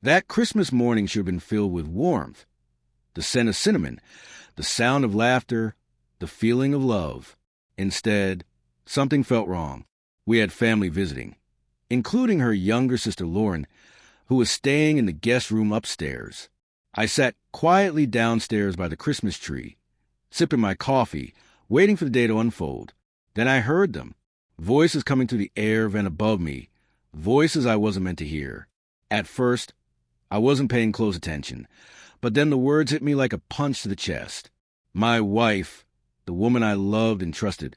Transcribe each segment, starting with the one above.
That Christmas morning should have been filled with warmth, the scent of cinnamon, the sound of laughter, the feeling of love. Instead, something felt wrong. We had family visiting, including her younger sister Lauren, who was staying in the guest room upstairs. I sat quietly downstairs by the Christmas tree, sipping my coffee, waiting for the day to unfold. Then I heard them, voices coming through the air vent above me, voices I wasn't meant to hear. At first, I wasn't paying close attention, but then the words hit me like a punch to the chest. My wife, the woman I loved and trusted,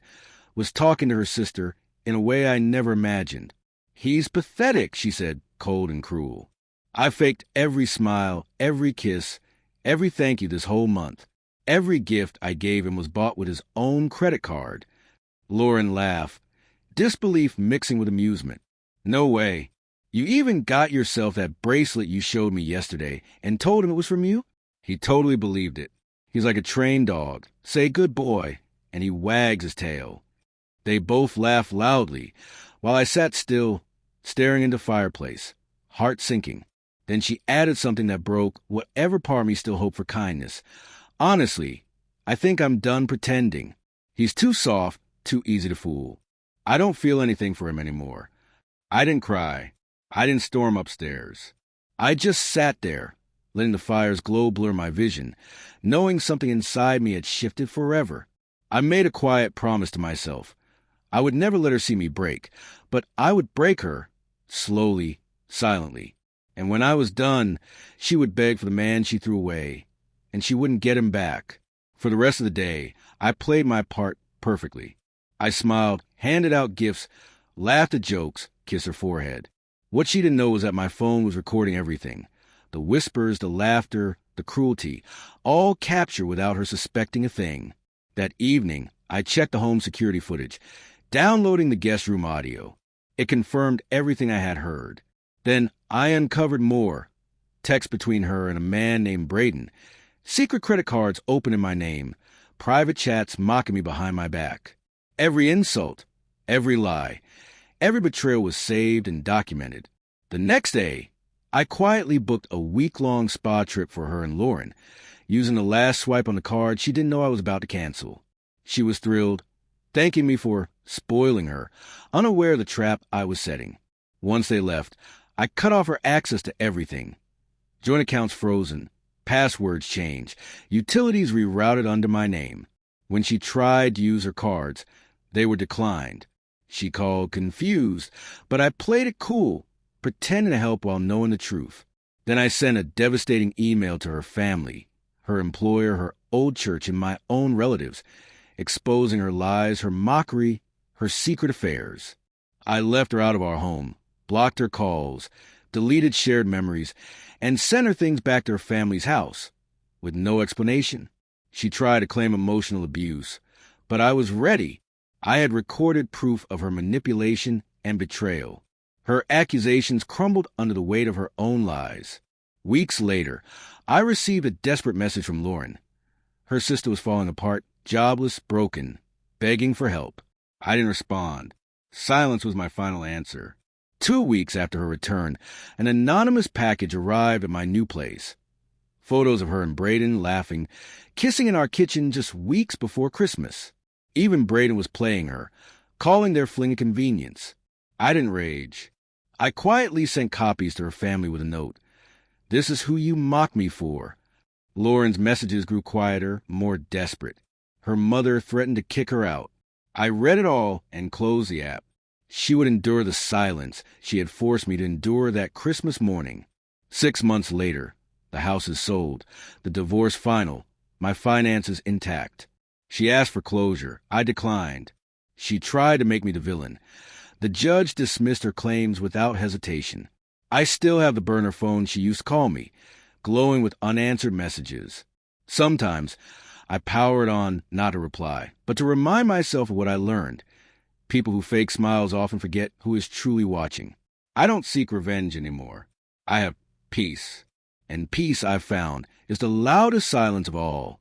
was talking to her sister in a way I never imagined. "He's pathetic," she said, cold and cruel. I faked every smile, every kiss, every thank you this whole month. Every gift I gave him was bought with his own credit card. Lauren laughed, disbelief mixing with amusement. "No way. You even got yourself that bracelet you showed me yesterday and told him it was from you?" He totally believed it. He's like a trained dog. Say good boy, and he wags his tail. They both laughed loudly, while I sat still, staring into the fireplace, heart sinking. Then she added something that broke whatever part of me still hoped for kindness. "Honestly, I think I'm done pretending. He's too soft, too easy to fool. I don't feel anything for him anymore." I didn't cry. I didn't storm upstairs. I just sat there, letting the fire's glow blur my vision, knowing something inside me had shifted forever. I made a quiet promise to myself. I would never let her see me break, but I would break her, slowly, silently. And when I was done, she would beg for the man she threw away, and she wouldn't get him back. For the rest of the day, I played my part perfectly. I smiled, handed out gifts, laughed at jokes, kissed her forehead. What she didn't know was that my phone was recording everything. The whispers, the laughter, the cruelty, all captured without her suspecting a thing. That evening, I checked the home security footage, downloading the guest room audio. It confirmed everything I had heard. Then I uncovered more. Texts between her and a man named Braden. Secret credit cards open in my name. Private chats mocking me behind my back. Every insult, every lie, every betrayal was saved and documented. The next day, I quietly booked a week-long spa trip for her and Lauren, using the last swipe on the card she didn't know I was about to cancel. She was thrilled, thanking me for spoiling her, unaware of the trap I was setting. Once they left, I cut off her access to everything. Joint accounts frozen, passwords changed, utilities rerouted under my name. When she tried to use her cards, they were declined. She called confused, but I played it cool, pretending to help while knowing the truth. Then I sent a devastating email to her family, her employer, her old church, and my own relatives, exposing her lies, her mockery, her secret affairs. I left her out of our home, blocked her calls, deleted shared memories, and sent her things back to her family's house, with no explanation. She tried to claim emotional abuse, but I was ready. I had recorded proof of her manipulation and betrayal. Her accusations crumbled under the weight of her own lies. Weeks later, I received a desperate message from Lauren. Her sister was falling apart, jobless, broken, begging for help. I didn't respond. Silence was my final answer. 2 weeks after her return, an anonymous package arrived at my new place. Photos of her and Braden laughing, kissing in our kitchen just weeks before Christmas. Even Braden was playing her, calling their fling a convenience. I didn't rage. I quietly sent copies to her family with a note. "This is who you mock me for." Lauren's messages grew quieter, more desperate. Her mother threatened to kick her out. I read it all and closed the app. She would endure the silence she had forced me to endure that Christmas morning. 6 months later, the house is sold, the divorce final, my finances intact. She asked for closure. I declined. She tried to make me the villain. The judge dismissed her claims without hesitation. I still have the burner phone she used to call me, glowing with unanswered messages. Sometimes I power it on not to reply, but to remind myself of what I learned. People who fake smiles often forget who is truly watching. I don't seek revenge anymore. I have peace. And peace, I've found, is the loudest silence of all.